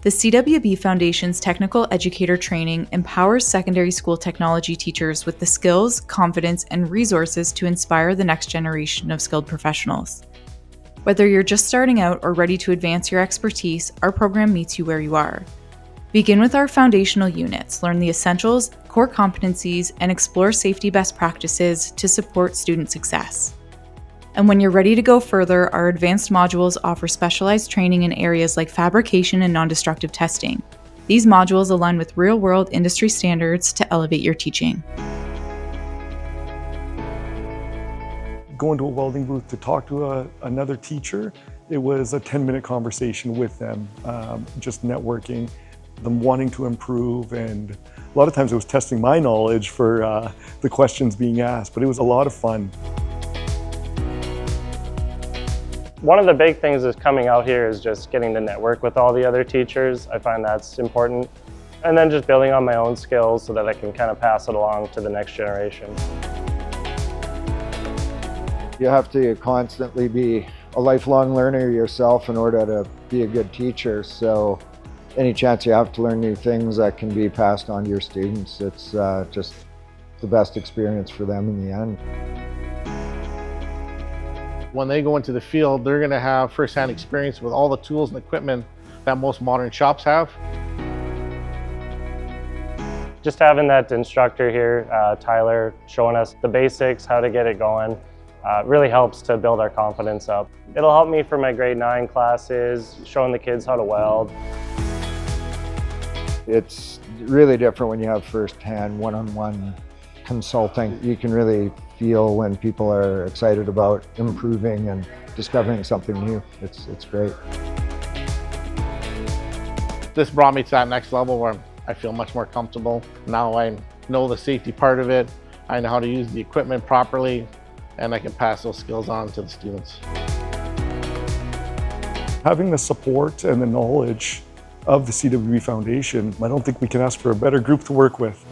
The CWB Foundation's Technical Educator training empowers secondary school technology teachers with the skills, confidence, and resources to inspire the next generation of skilled professionals. Whether you're just starting out or ready to advance your expertise, our program meets you where you are. Begin with our foundational units, learn the essentials, core competencies, and explore safety best practices to support student success. And when you're ready to go further, our advanced modules offer specialized training in areas like fabrication and non-destructive testing. These modules align with real-world industry standards to elevate your teaching. Going to a welding booth to talk to another teacher, it was a 10-minute conversation with them, just networking, them wanting to improve, and a lot of times it was testing my knowledge for the questions being asked, but it was a lot of fun. One of the big things that's coming out here is just getting to network with all the other teachers. I find that's important. And then just building on my own skills so that I can kind of pass it along to the next generation. You have to constantly be a lifelong learner yourself in order to be a good teacher. So any chance you have to learn new things that can be passed on to your students, it's just the best experience for them in the end. When they go into the field, they're going to have first-hand experience with all the tools and equipment that most modern shops have. Just having that instructor here, Tyler, showing us the basics, how to get it going, really helps to build our confidence up. It'll help me for my grade 9 classes, showing the kids how to weld. It's really different when you have first-hand, one-on-one consulting. You can really feel when people are excited about improving and discovering something new. It's great. This brought me to that next level where I feel much more comfortable. Now I know the safety part of it, I know how to use the equipment properly, and I can pass those skills on to the students. Having the support and the knowledge of the CWB Foundation, I don't think we can ask for a better group to work with.